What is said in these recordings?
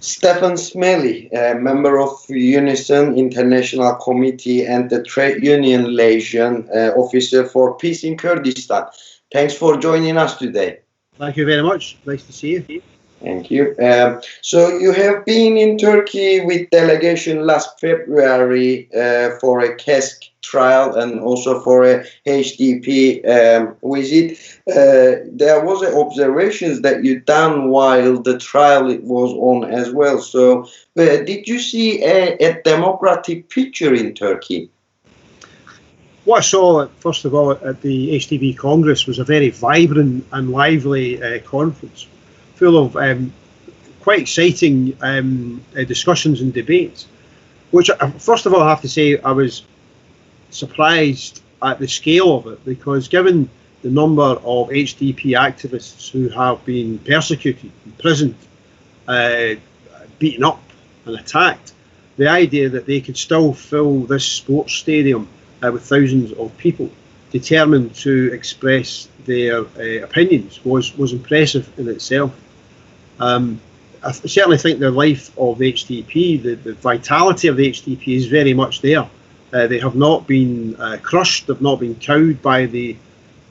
Stefan Smellie, a member of UNISON International Committee and the Trade Union Liaison Officer for Peace in Kurdistan. Thanks for joining us today. Thank you very much. Nice to see you. Thank you. So you have been in Turkey with delegation last February for a KESK trial and also for a HDP visit. There was observations that you done while the trial was on as well. So did you see a democratic picture in Turkey? What I saw, first of all, at the HDP Congress was a very vibrant and lively conference, full of quite exciting discussions and debates, which, first of all, I have to say I was surprised at the scale of it, because given the number of HDP activists who have been persecuted, imprisoned, beaten up and attacked, the idea that they could still fill this sports stadium with thousands of people determined to express their opinions was impressive in itself. I certainly think the life of the HDP, the vitality of the HDP is very much there. They have not been crushed, they've not been cowed by the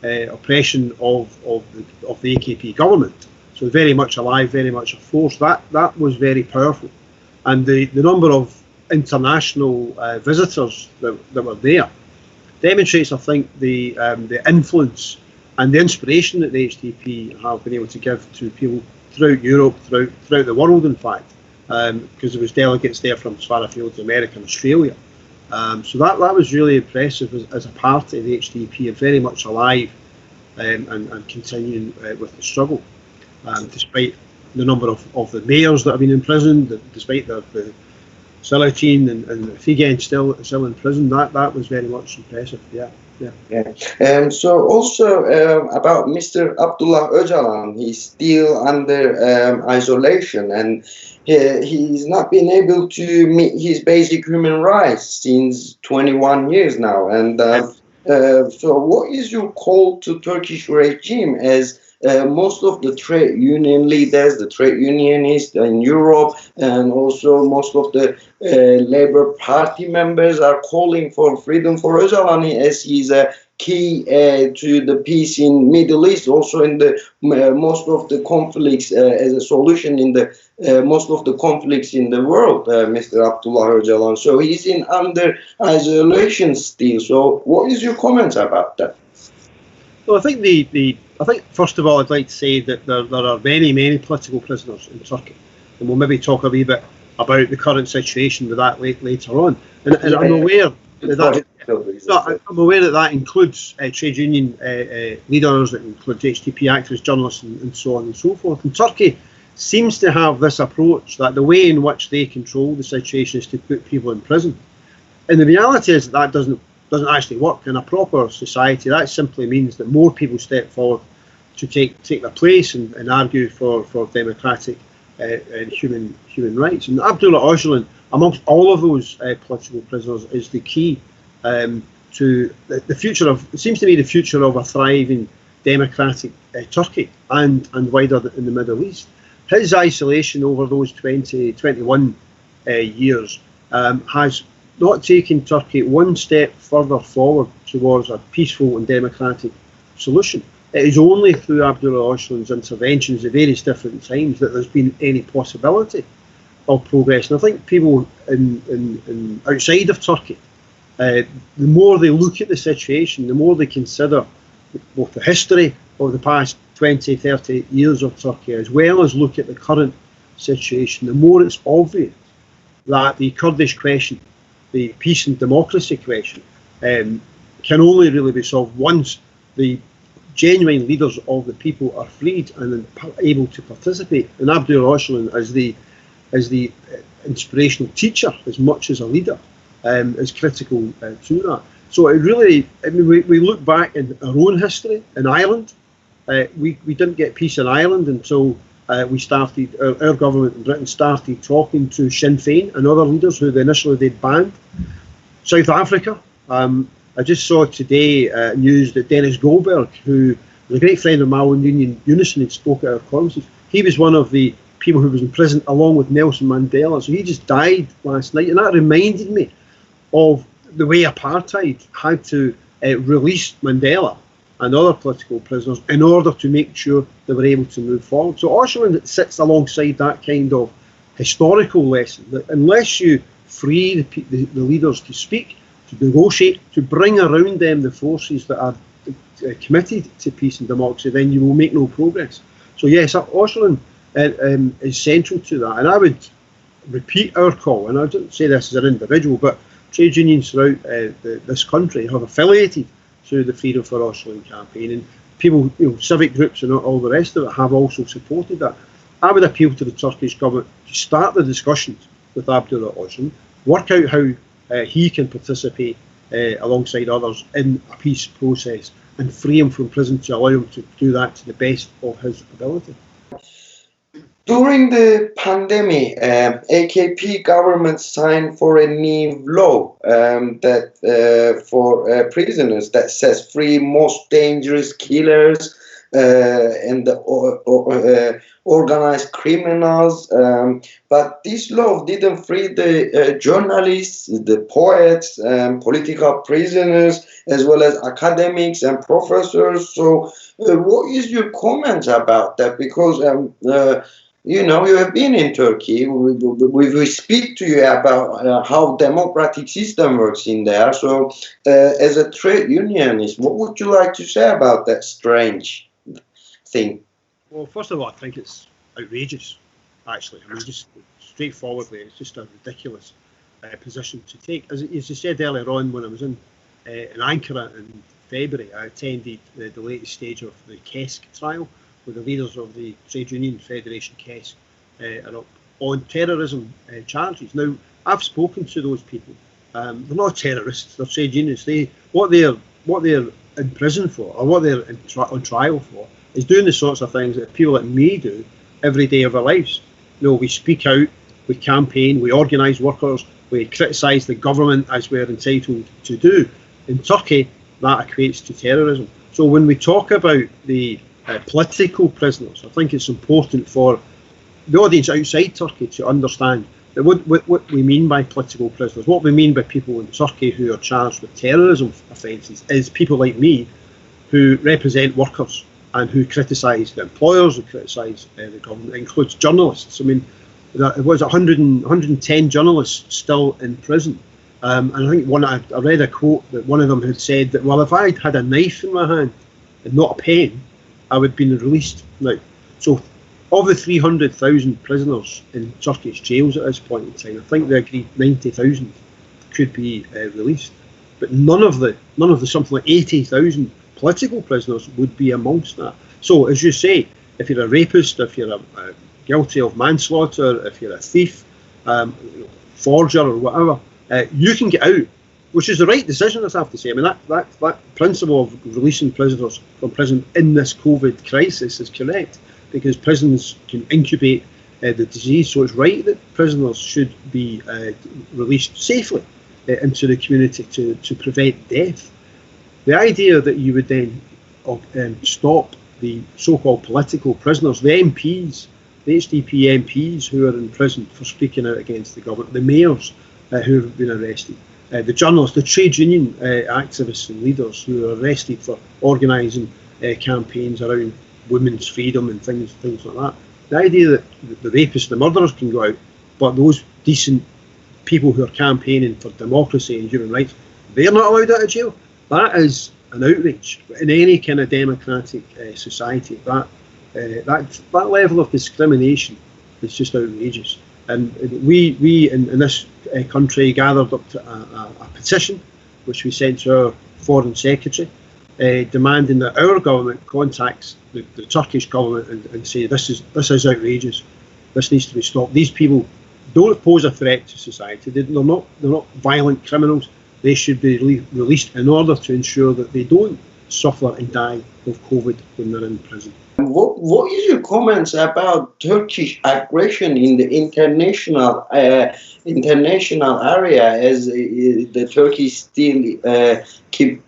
oppression of the AKP government. So very much alive, very much a force. That was very powerful. And the number of international visitors that were there demonstrates, I think, the influence and the inspiration that the HDP have been able to give to people throughout Europe, throughout the world, in fact, because there was delegates there from as far afield as America and Australia. So that was really impressive as a party. The HDP are very much alive and continuing with the struggle, despite the number of the mayors that have been imprisoned, despite the Selahattin and Figen still in prison. That was very much impressive. Yeah. So also about Mr. Abdullah Ocalan, he's still under isolation, and he's not been able to meet his basic human rights since 21 years now. And so what is your call to Turkish regime, as most of the trade union leaders, the trade unionists in Europe, and also most of the Labour Party members are calling for freedom for Öcalan, as he's a key to the peace in Middle East, also in the most of the conflicts, as a solution in the most of the conflicts in the world, Mr. Abdullah Ocalan. So he's under isolation still. So what is your comments about that? Well, I think first of all, I'd like to say that there are many political prisoners in Turkey, and we'll maybe talk a wee bit about the current situation with that later on. And I'm aware that includes trade union leaders, it includes HDP activists, journalists, and so on and so forth. And Turkey seems to have this approach that the way in which they control the situation is to put people in prison. And the reality is that doesn't actually work in a proper society. That simply means that more people step forward to take their place and argue for democratic and human rights. And Abdullah Ocalan, amongst all of those political prisoners, is the key to the future of, it seems to me, the future of a thriving democratic Turkey and wider in the Middle East. His isolation over those 21 years has not taken Turkey one step further forward towards a peaceful and democratic solution. It is only through Abdullah Ocalan's interventions at various different times that there's been any possibility of progress. And I think people in outside of Turkey, the more they look at the situation, the more they consider both the history of the past 20, 30 years of Turkey, as well as look at the current situation, the more it's obvious that the Kurdish question, the peace and democracy question, can only really be solved once the genuine leaders of the people are freed and able to participate. And Abdullah Ocalan, as the inspirational teacher as much as a leader, is critical to that. So it really, I mean, we look back in our own history in Ireland. We didn't get peace in Ireland until we started, our government in Britain started talking to Sinn Féin and other leaders who initially they'd banned. South Africa, I just saw today news that Dennis Goldberg, who was a great friend of my own union, UNISON, had spoke at our conferences. He was one of the people who was in prison along with Nelson Mandela. So he just died last night, and that reminded me of the way apartheid had to release Mandela and other political prisoners in order to make sure they were able to move forward. So Ocalan sits alongside that kind of historical lesson, that unless you free the leaders to speak, to negotiate, to bring around them the forces that are committed to peace and democracy, then you will make no progress. So yes, Ocalan is central to that, and I would repeat our call, and I don't say this as an individual, but trade unions throughout this country have affiliated to the Freedom for Ocalan campaign, and people, civic groups and all the rest of it have also supported that. I would appeal to the Turkish government to start the discussions with Abdullah Ocalan, work out how he can participate alongside others in a peace process, and free him from prison to allow him to do that to the best of his ability. During the pandemic, AKP government signed for a new law that for prisoners that says free most dangerous killers and the organized criminals. But this law didn't free the journalists, the poets, political prisoners, as well as academics and professors. So what is your comments about that? Because you have been in Turkey. We speak to you about how democratic system works in there. So, as a trade unionist, what would you like to say about that strange thing? Well, first of all, I think it's outrageous, actually. I mean, just straightforwardly, it's just a ridiculous position to take. As you said earlier on, when I was in Ankara in February, I attended the latest stage of the KESK trial, where the leaders of the trade union federation KESK are up on terrorism charges. Now, I've spoken to those people. They're not terrorists; they're trade unionists. What they're in prison for, or what they're on trial for, is doing the sorts of things that people like me do every day of our lives. We speak out, we campaign, we organise workers, we criticise the government as we're entitled to do. In Turkey, that equates to terrorism. So when we talk about the political prisoners, I think it's important for the audience outside Turkey to understand that what we mean by political prisoners, what we mean by people in Turkey who are charged with terrorism offences, is people like me who represent workers and who criticise the employers, who criticise the government. It includes journalists. I mean, there was 110 journalists still in prison. And I think I read a quote that one of them had said that, well, if I'd had a knife in my hand and not a pen, I would have been released now. So, of the 300,000 prisoners in Turkish jails at this point in time, I think they agreed 90,000 could be released. But none of the something like 80,000 political prisoners would be amongst that. So, as you say, if you're a rapist, if you're guilty of manslaughter, if you're a thief, forger or whatever, you can get out, which is the right decision, I have to say. I mean, that principle of releasing prisoners from prison in this COVID crisis is correct, because prisons can incubate the disease. So it's right that prisoners should be released safely into the community to prevent death. The idea that you would then stop the so-called political prisoners, the MPs, the HDP MPs who are in prison for speaking out against the government, the mayors who have been arrested, the journalists, the trade union activists and leaders who are arrested for organising campaigns around women's freedom and things like that. The idea that the rapists, the murderers can go out, but those decent people who are campaigning for democracy and human rights, they're not allowed out of jail. That is an outrage in any kind of democratic society. That level of discrimination is just outrageous. And we in this country gathered up to a petition, which we sent to our foreign secretary, demanding that our government contacts the Turkish government and say this is outrageous. This needs to be stopped. These people don't pose a threat to society. They're not violent criminals. They should be released in order to ensure that they don't suffer and die of COVID when they're in prison. What is your comments about Turkish aggression in the international area, as the Turkey still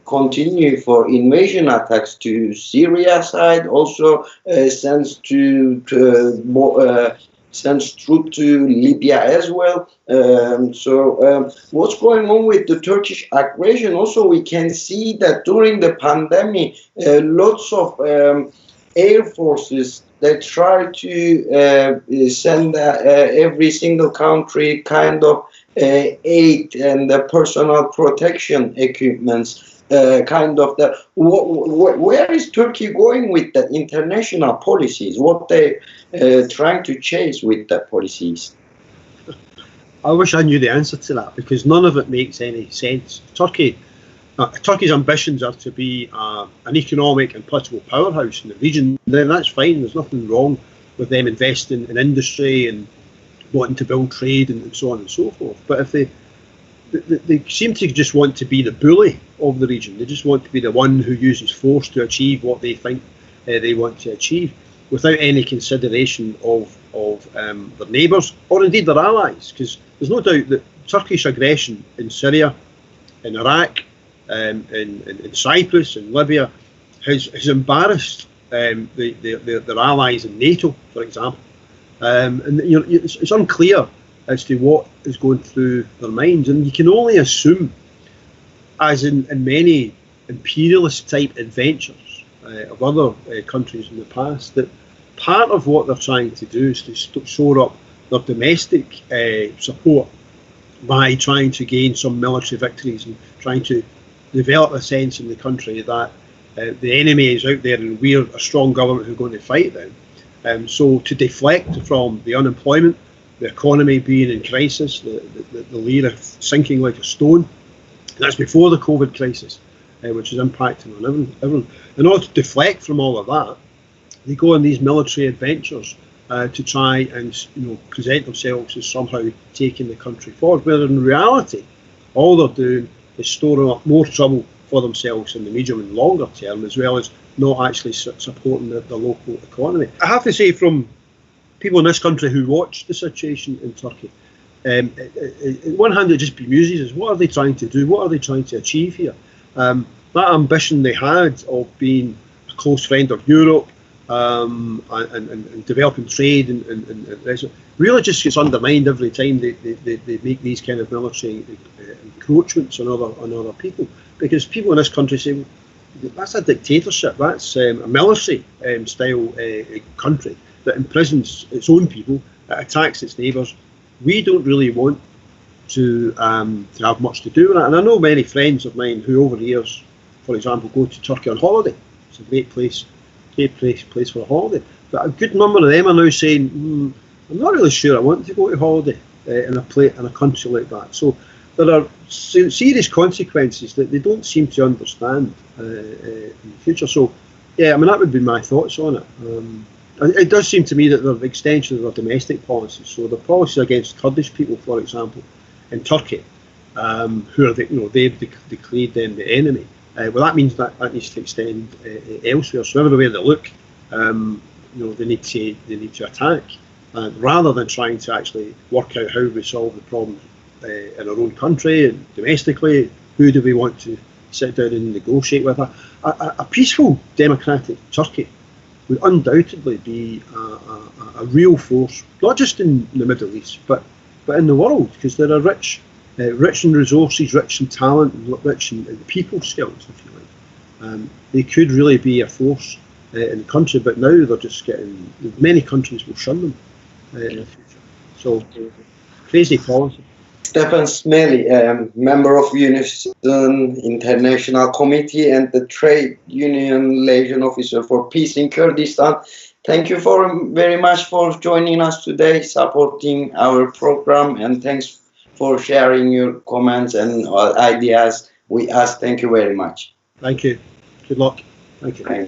continue for invasion attacks to Syria side, also sends to sends troops to Libya as well. What's going on with the Turkish aggression? Also, we can see that during the pandemic, lots of air forces that try to send every single country kind of aid and personal protection equipments. Where is Turkey going with the international policies? What they trying to chase with the policies? I wish I knew the answer to that, because none of it makes any sense. Turkey's ambitions are to be an economic and political powerhouse in the region. Then that's fine. There's nothing wrong with them investing in industry and wanting to build trade and so on and so forth. But if they seem to just want to be the bully of the region. They just want to be the one who uses force to achieve what they think they want to achieve, without any consideration of their neighbours or indeed their allies. Because there's no doubt that Turkish aggression in Syria, in Iraq, in Cyprus, in Libya, has embarrassed their allies in NATO, for example. And it's unclear as to what is going through their minds, and you can only assume, as in many imperialist type adventures of other countries in the past, that part of what they're trying to do is to shore up their domestic support by trying to gain some military victories and trying to develop a sense in the country that the enemy is out there and we're a strong government who's going to fight them. So to deflect from the unemployment, the economy being in crisis, the lira sinking like a stone. That's before the COVID crisis, which is impacting on everyone. In order to deflect from all of that, they go on these military adventures to try and present themselves as somehow taking the country forward, where in reality, all they're doing is storing up more trouble for themselves in the medium and longer term, as well as not actually supporting the local economy. I have to say, from people in this country who watch the situation in Turkey, on one hand, it just bemuses us. What are they trying to do? What are they trying to achieve here? That ambition they had of being a close friend of Europe and developing trade and really just gets undermined every time they make these kind of military encroachments on other people. Because people in this country say, that's a dictatorship, that's a military style country that imprisons its own people, that attacks its neighbours. We don't really want to have much to do with that. And I know many friends of mine who over the years, for example, go to Turkey on holiday. It's a great place for a holiday. But a good number of them are now saying, I'm not really sure I want to go to holiday in a country like that. So there are serious consequences that they don't seem to understand in the future. So yeah, I mean, that would be my thoughts on it. It does seem to me that they're an extension of their domestic policies. So the policy against Kurdish people, for example, in Turkey, who are they've declared them the enemy. Well, that means that needs to extend elsewhere. So everywhere they look, they need to attack, rather than trying to actually work out how we solve the problem in our own country and domestically. Who do we want to sit down and negotiate with? A peaceful democratic Turkey would undoubtedly be a real force, not just in the Middle East, but in the world, because they're a rich in resources, rich in talent, rich in people skills, if you like. They could really be a force in the country, but now they're just getting, many countries will shun them in the future. So, crazy policy. Stefan Smellie, member of UNISON International Committee and the Trade Union Liaison Officer for Peace in Kurdistan. Thank you very much for joining us today, supporting our program, and thanks for sharing your comments and ideas with us. Thank you very much. Thank you. Good luck. Thank you.